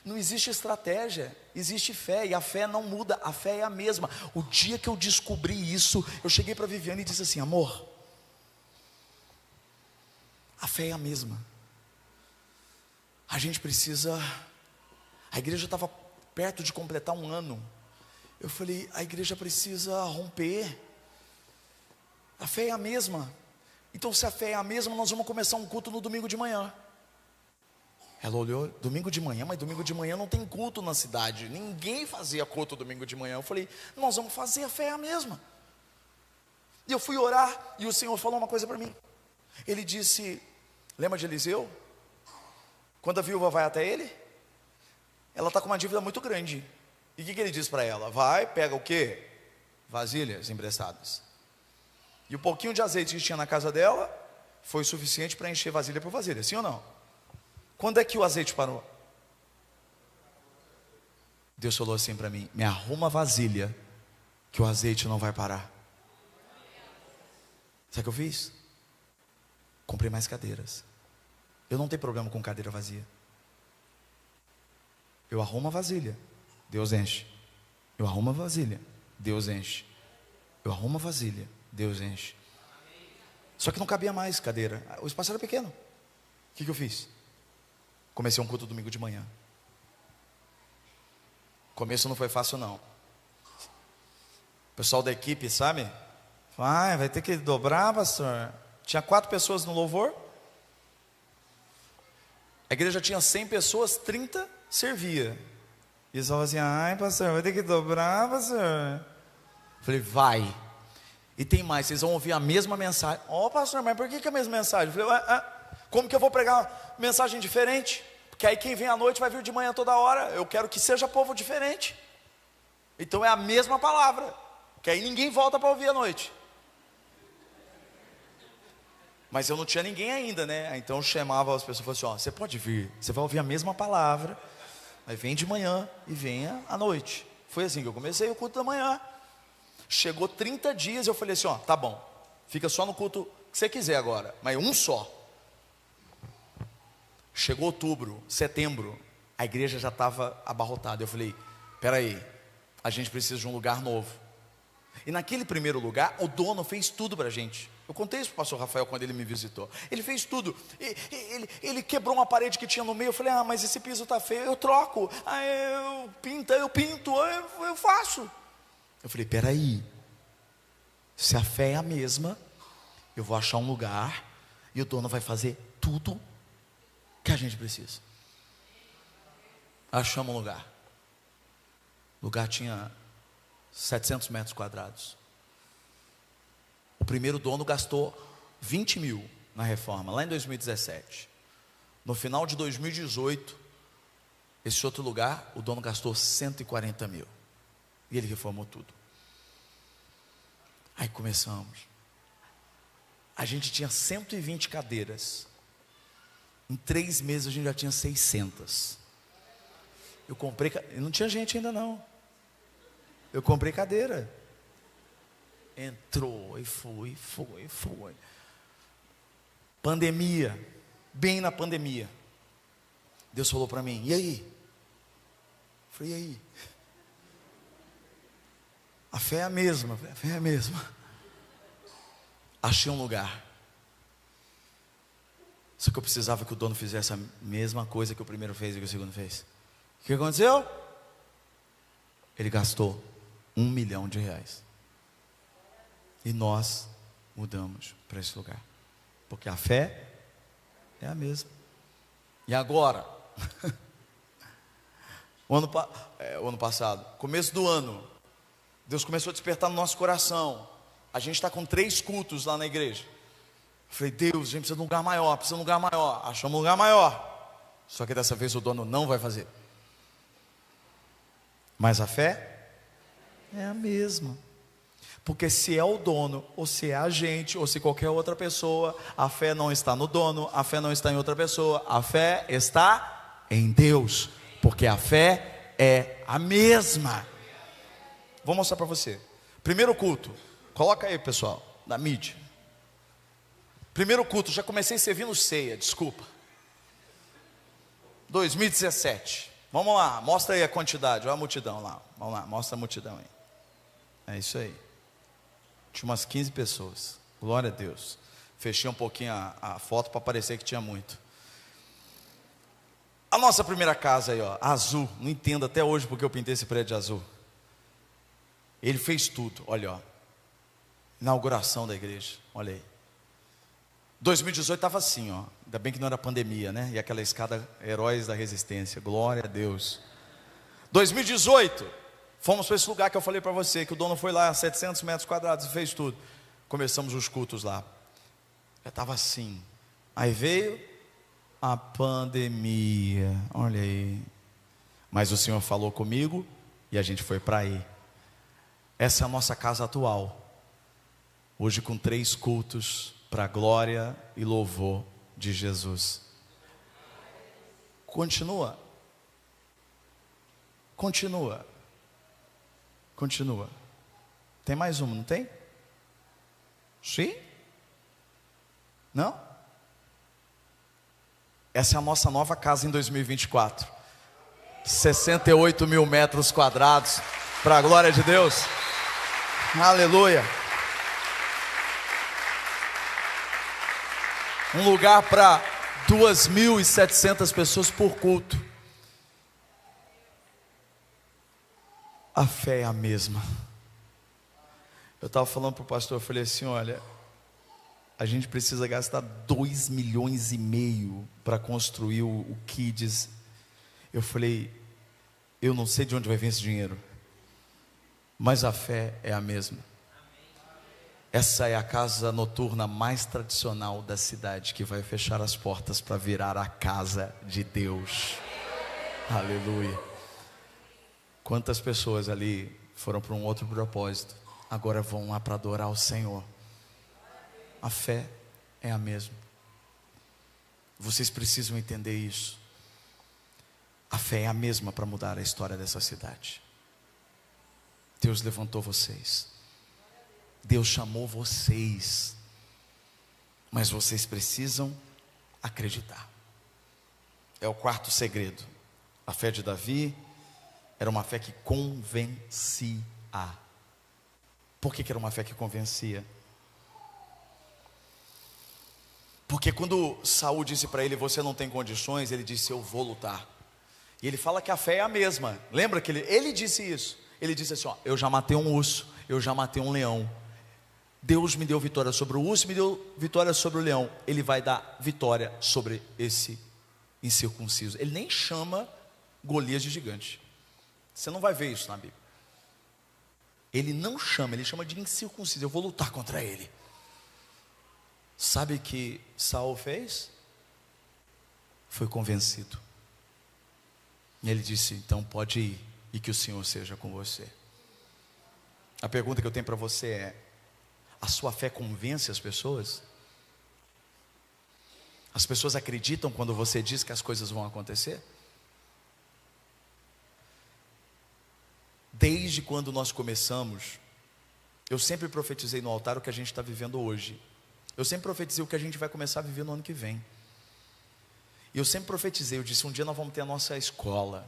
Não existe estratégia, existe fé, e a fé não muda, a fé é a mesma. O dia que eu descobri isso, eu cheguei para Viviane e disse assim: amor, a fé é a mesma. A gente precisa, a igreja estava perto de completar 1 ano. Eu falei: a igreja precisa romper. A fé é a mesma. Então, se a fé é a mesma, nós vamos começar um culto no domingo de manhã. Ela olhou: domingo de manhã? Mas domingo de manhã não tem culto na cidade. Ninguém fazia culto domingo de manhã. Eu falei: nós vamos fazer, a fé é a mesma. E eu fui orar, e o Senhor falou uma coisa para mim. Ele disse: lembra de Eliseu? Quando a viúva vai até ele, ela está com uma dívida muito grande. E o que ele diz para ela? Vai, pega o quê? Vasilhas emprestadas. E o pouquinho de azeite que tinha na casa dela foi suficiente para encher vasilha por vasilha, sim ou não? Quando é que o azeite parou? Deus falou assim para mim: me arruma vasilha, que o azeite não vai parar. Sabe o que eu fiz? Comprei mais cadeiras. Eu não tenho problema com cadeira vazia. Eu arrumo a vasilha, Deus enche. Eu arrumo a vasilha, Deus enche. Eu arrumo a vasilha, Deus enche. Só que não cabia mais cadeira, o espaço era pequeno. O que eu fiz? Comecei um culto domingo de manhã. O começo não foi fácil não. O pessoal da equipe, sabe? Vai ter que dobrar, pastor. Tinha 4 pessoas no louvor. A igreja tinha 100 pessoas, 30 servia. E eles falavam assim: ai pastor, vai ter que dobrar, pastor. Eu falei: vai. E tem mais, vocês vão ouvir a mesma mensagem. Pastor, mas por que a mesma mensagem? Eu falei: como que eu vou pregar mensagem diferente? Porque aí quem vem à noite vai vir de manhã toda hora. Eu quero que seja povo diferente. Então é a mesma palavra, que aí ninguém volta para ouvir à noite. Mas eu não tinha ninguém ainda, né? Então eu chamava as pessoas e falava assim: você pode vir, você vai ouvir a mesma palavra, mas vem de manhã e venha à noite. Foi assim que eu comecei o culto da manhã. Chegou 30 dias, eu falei assim: tá bom, fica só no culto que você quiser agora, mas um só. Chegou outubro, setembro, a igreja já estava abarrotada. Eu falei: peraí, a gente precisa de um lugar novo. E naquele primeiro lugar, o dono fez tudo para a gente. Eu contei isso para o pastor Rafael quando ele me visitou. Ele fez tudo. Ele quebrou uma parede que tinha no meio. Eu falei: mas esse piso está feio, eu troco. Eu pinto, eu faço. Eu falei: peraí, se a fé é a mesma, eu vou achar um lugar e o dono vai fazer tudo que a gente precisa. Achamos um lugar. O lugar tinha 700 metros quadrados. O primeiro dono gastou 20 mil na reforma, lá em 2017. No final de 2018, Esse outro lugar, o dono gastou 140 mil. E ele reformou tudo. Aí começamos. A gente tinha 120 cadeiras. Em 3 meses a gente já tinha 600. Eu comprei, não tinha gente ainda não. Eu comprei cadeira. Entrou e foi. Pandemia, bem na pandemia. Deus falou para mim, e aí? Eu falei, e aí? A fé é a mesma, a fé é a mesma. Achei um lugar. Só que eu precisava que o dono fizesse a mesma coisa que o primeiro fez e que o segundo fez. O que aconteceu? Ele gastou R$1 milhão. E nós mudamos para esse lugar. Porque a fé é a mesma. E agora? o ano passado, começo do ano, Deus começou a despertar no nosso coração. A gente está com 3 cultos lá na igreja. Eu falei, Deus, a gente precisa de um lugar maior, Achamos um lugar maior. Só que dessa vez o dono não vai fazer. Mas a fé é a mesma. Porque se é o dono, ou se é a gente, ou se qualquer outra pessoa, a fé não está no dono, a fé não está em outra pessoa, a fé está em Deus. Porque a fé é a mesma. Vou mostrar para você. Primeiro culto, coloca aí pessoal, na mídia. Primeiro culto, já comecei servindo ceia, desculpa. 2017. Vamos lá, mostra aí a quantidade, olha a multidão lá. Vamos lá, mostra a multidão aí. É isso aí. Tinha umas 15 pessoas. Glória a Deus. Fechei um pouquinho a foto para parecer que tinha muito. A nossa primeira casa aí, ó, azul. Não entendo até hoje porque eu pintei esse prédio de azul. Ele fez tudo, olha, ó. Inauguração da igreja, olha aí. 2018 estava assim, ó. Ainda bem que não era pandemia, né? E aquela escada Heróis da Resistência. Glória a Deus. 2018, fomos para esse lugar que eu falei para você, que o dono foi lá, 700 metros quadrados e fez tudo. Começamos os cultos lá. Já estava assim. Aí veio a pandemia. Olha aí. Mas o Senhor falou comigo e a gente foi para aí. Essa é a nossa casa atual. Hoje com 3 cultos para a glória e louvor de Jesus. Continua. Tem mais uma, não tem? Sim? Não? Essa é a nossa nova casa em 2024. 68 mil metros quadrados. Para a glória de Deus. Aleluia. Um lugar para 2.700 pessoas por culto. A fé é a mesma. Eu estava falando para o pastor, eu falei assim, olha, a gente precisa gastar 2,5 milhões para construir o Kids. Eu falei, eu não sei de onde vai vir esse dinheiro, mas a fé é a mesma. Essa é a casa noturna mais tradicional da cidade, que vai fechar as portas para virar a casa de Deus. Aleluia. Quantas pessoas ali foram para um outro propósito, agora vão lá para adorar o Senhor. A fé é a mesma. Vocês precisam entender isso. A fé é a mesma para mudar a história dessa cidade. Deus levantou vocês. Deus chamou vocês, mas vocês precisam acreditar. É o 4º segredo. A fé de Davi era uma fé que convencia. Por que era uma fé que convencia? Porque quando Saul disse para ele, você não tem condições, ele disse, eu vou lutar. E ele fala que a fé é a mesma. Lembra que ele disse isso? Ele disse assim, ó, eu já matei um urso, eu já matei um leão. Deus me deu vitória sobre o urso, me deu vitória sobre o leão. Ele vai dar vitória sobre esse incircunciso. Ele nem chama Golias de gigante. Você não vai ver isso na Bíblia. Ele não chama, ele chama de incircunciso. Eu vou lutar contra ele. Sabe o que Saul fez? Foi convencido. E ele disse: então pode ir, e que o Senhor seja com você. A pergunta que eu tenho para você é: a sua fé convence as pessoas? As pessoas acreditam quando você diz que as coisas vão acontecer? Desde quando nós começamos, eu sempre profetizei no altar o que a gente está vivendo hoje. Eu sempre profetizei o que a gente vai começar a viver no ano que vem. E eu sempre profetizei, eu disse: um dia nós vamos ter a nossa escola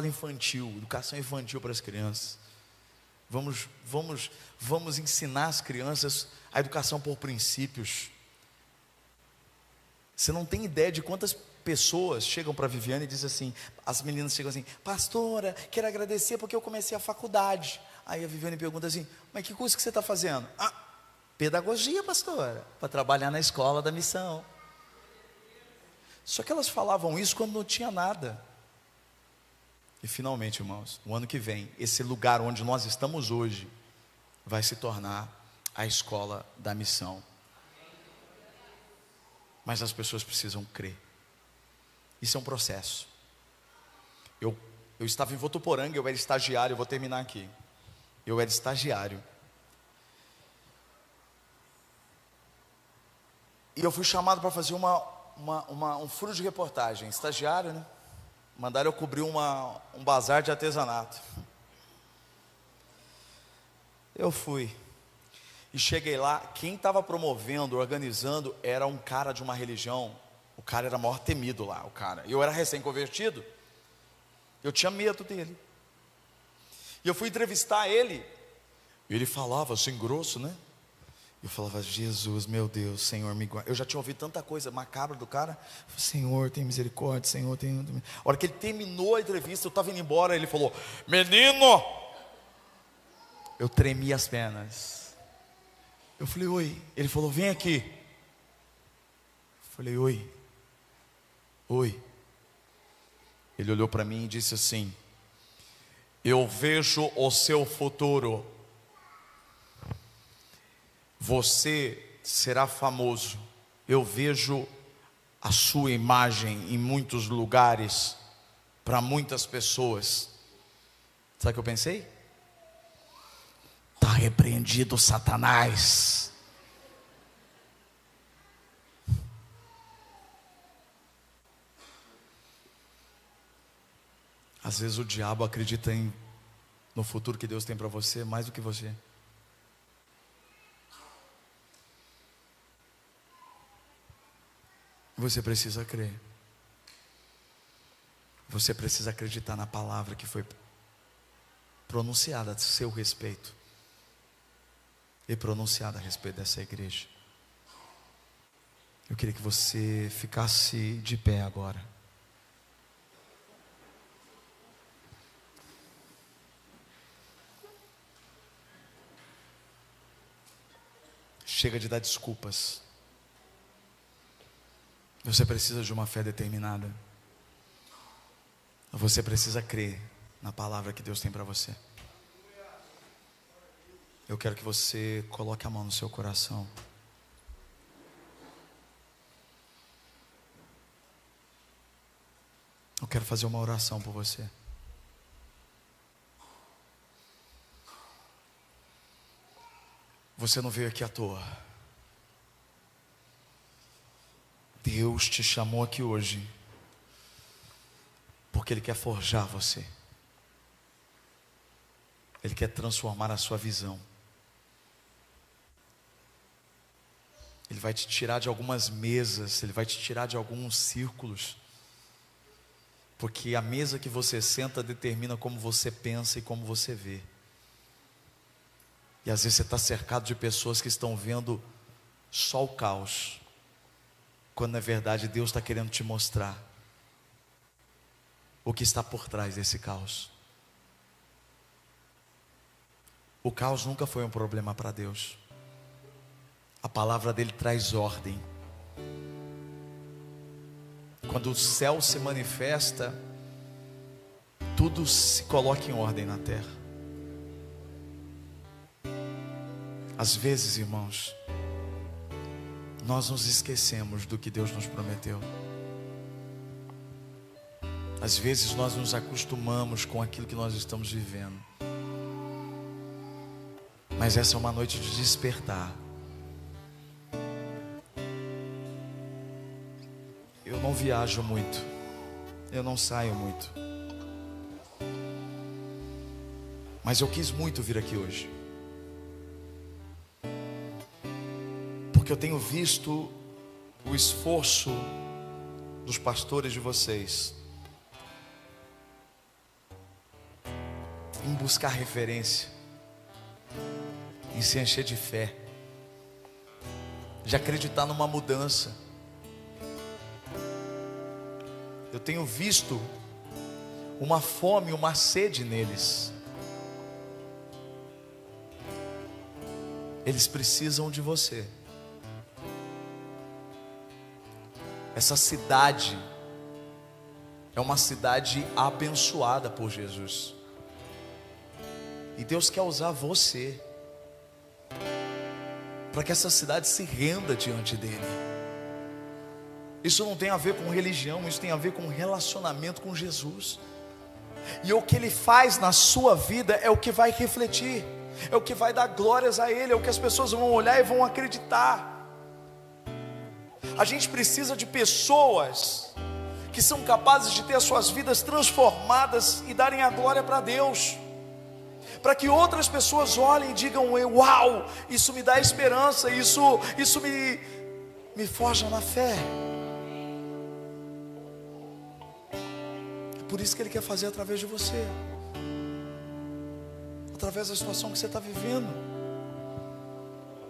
infantil, educação infantil para as crianças. Vamos ensinar as crianças a educação por princípios. Você não tem ideia de quantas pessoas chegam para a Viviane e dizem assim, as meninas chegam assim: pastora, quero agradecer porque eu comecei a faculdade. Aí a Viviane pergunta assim: mas que curso que você está fazendo? Pedagogia, pastora, para trabalhar na escola da missão. Só que elas falavam isso quando não tinha nada. E finalmente, irmãos, no ano que vem, esse lugar onde nós estamos hoje vai se tornar a escola da missão. Mas as pessoas precisam crer. Isso é um processo. Eu estava em Votuporanga, eu era estagiário, eu vou terminar aqui. Eu era estagiário. E eu fui chamado para fazer um furo de reportagem. Estagiário, né? Mandaram eu cobrir um bazar de artesanato. Eu fui. E cheguei lá, quem estava promovendo, organizando, era um cara de uma religião. O cara era maior temido lá, o cara. Eu era recém-convertido. Eu tinha medo dele. E eu fui entrevistar ele. E ele falava assim, grosso, né? Eu falava: Jesus, meu Deus, Senhor, me guarda. Eu já tinha ouvido tanta coisa macabra do cara. Senhor, tem misericórdia, Senhor, tem... A hora que ele terminou a entrevista, eu estava indo embora, ele falou: menino! Eu tremi as pernas. Eu falei: oi. Ele falou: vem aqui. Eu falei: oi. Oi. Ele olhou para mim e disse assim: eu vejo o seu futuro. Você será famoso. Eu vejo a sua imagem em muitos lugares, para muitas pessoas. Sabe o que eu pensei? Está repreendido, Satanás. Às vezes o diabo acredita no futuro que Deus tem para você mais do que você. Você precisa crer. Você precisa acreditar na palavra que foi pronunciada a seu respeito e pronunciada a respeito dessa igreja. Eu queria que você ficasse de pé agora. Chega de dar desculpas. Você precisa de uma fé determinada. Você precisa crer na palavra que Deus tem para você. Eu quero que você coloque a mão no seu coração. Eu quero fazer uma oração por você. Você não veio aqui à toa. Deus te chamou aqui hoje porque Ele quer forjar você. Ele quer transformar a sua visão. Ele vai te tirar de algumas mesas, Ele vai te tirar de alguns círculos, porque a mesa que você senta determina como você pensa e como você vê. E às vezes você está cercado de pessoas que estão vendo só o caos, quando na verdade Deus está querendo te mostrar o que está por trás desse caos. O caos nunca foi um problema para Deus. A palavra dele traz ordem. Quando o céu se manifesta, tudo se coloca em ordem na terra. Às vezes, irmãos, nós nos esquecemos do que Deus nos prometeu. Às vezes nós nos acostumamos com aquilo que nós estamos vivendo, mas essa é uma noite de despertar. Eu não viajo muito, eu não saio muito, mas eu quis muito vir aqui hoje, porque eu tenho visto o esforço dos pastores de vocês em buscar referência, em se encher de fé, de acreditar numa mudança. Eu tenho visto uma fome, uma sede neles. Eles precisam de você. Essa cidade é uma cidade abençoada por Jesus. E Deus quer usar você para que essa cidade se renda diante dele. Isso não tem a ver com religião, isso tem a ver com relacionamento com Jesus. E o que ele faz na sua vida é o que vai refletir, é o que vai dar glórias a ele, é o que as pessoas vão olhar e vão acreditar. A gente precisa de pessoas que são capazes de ter as suas vidas transformadas e darem a glória para Deus, para que outras pessoas olhem e digam: uau, isso me dá esperança, isso me forja na fé. É por isso que ele quer fazer através de você, através da situação que você está vivendo.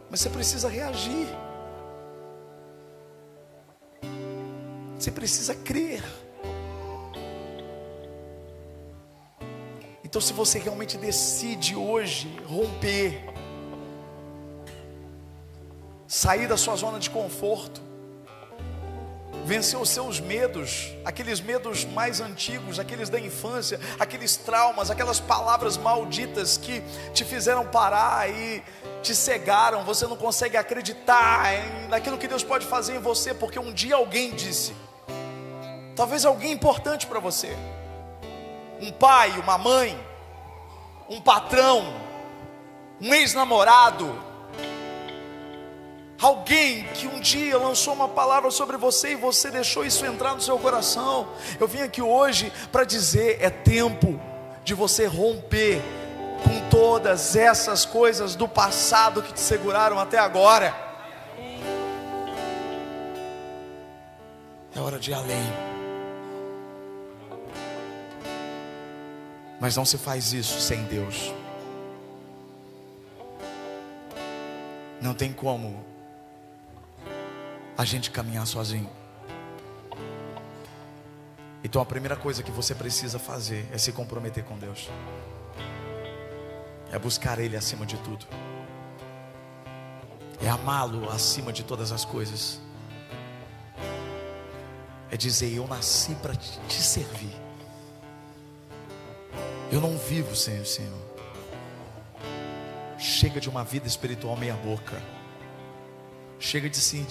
Mas você precisa reagir, você precisa crer. Então, se você realmente decide hoje romper, sair da sua zona de conforto, vencer os seus medos, aqueles medos mais antigos, aqueles da infância, aqueles traumas, aquelas palavras malditas que te fizeram parar e te cegaram, você não consegue acreditar naquilo que Deus pode fazer em você, porque um dia alguém disse, talvez alguém importante para você, um pai, uma mãe, um patrão, um ex-namorado, alguém que um dia lançou uma palavra sobre você e você deixou isso entrar no seu coração. Eu vim aqui hoje para dizer: é tempo de você romper com todas essas coisas do passado que te seguraram até agora. É hora de ir além. Mas não se faz isso sem Deus. Não tem como a gente caminhar sozinho. Então a primeira coisa que você precisa fazer é se comprometer com Deus, é buscar Ele acima de tudo, é amá-lo acima de todas as coisas, é dizer: eu nasci para te servir. Eu não vivo sem o Senhor. Chega de uma vida espiritual meia boca. Chega de se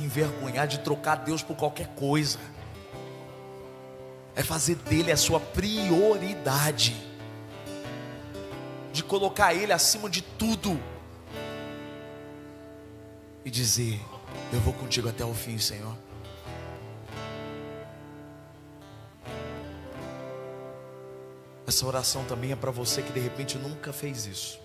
envergonhar, de trocar Deus por qualquer coisa. É fazer dele a sua prioridade, de colocar Ele acima de tudo e dizer: eu vou contigo até o fim, Senhor. Essa oração também é para você que de repente nunca fez isso.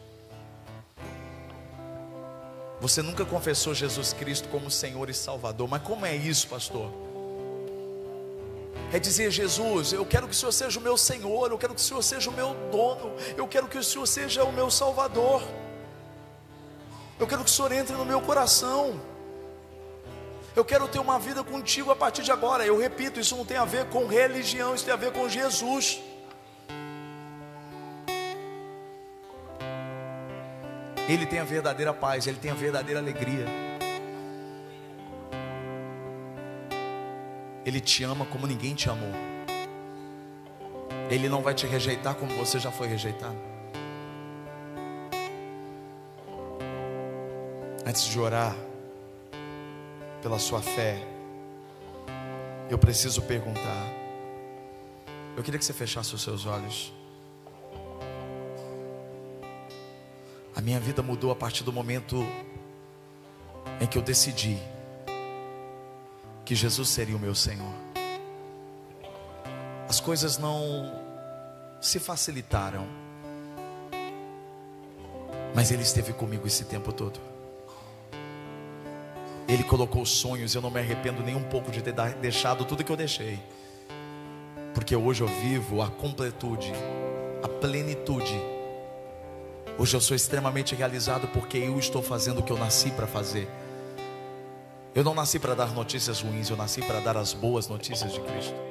Você nunca confessou Jesus Cristo como Senhor e Salvador. Mas como é isso, pastor? É dizer: Jesus, eu quero que o Senhor seja o meu Senhor, eu quero que o Senhor seja o meu dono, eu quero que o Senhor seja o meu Salvador, eu quero que o Senhor entre no meu coração, eu quero ter uma vida contigo a partir de agora. Eu repito, isso não tem a ver com religião, isso tem a ver com Jesus. Ele tem a verdadeira paz, Ele tem a verdadeira alegria. Ele te ama como ninguém te amou. Ele não vai te rejeitar como você já foi rejeitado. Antes de orar pela sua fé, eu preciso perguntar: Eu queria que você fechasse os seus olhos. A minha vida mudou a partir do momento em que eu decidi que Jesus seria o meu Senhor. As coisas não se facilitaram, mas Ele esteve comigo esse tempo todo. Ele colocou sonhos. Eu não me arrependo nem um pouco de ter deixado tudo que eu deixei, porque hoje eu vivo a completude, a plenitude. Hoje eu sou extremamente realizado porque eu estou fazendo o que eu nasci para fazer. Eu não nasci para dar notícias ruins, eu nasci para dar as boas notícias de Cristo.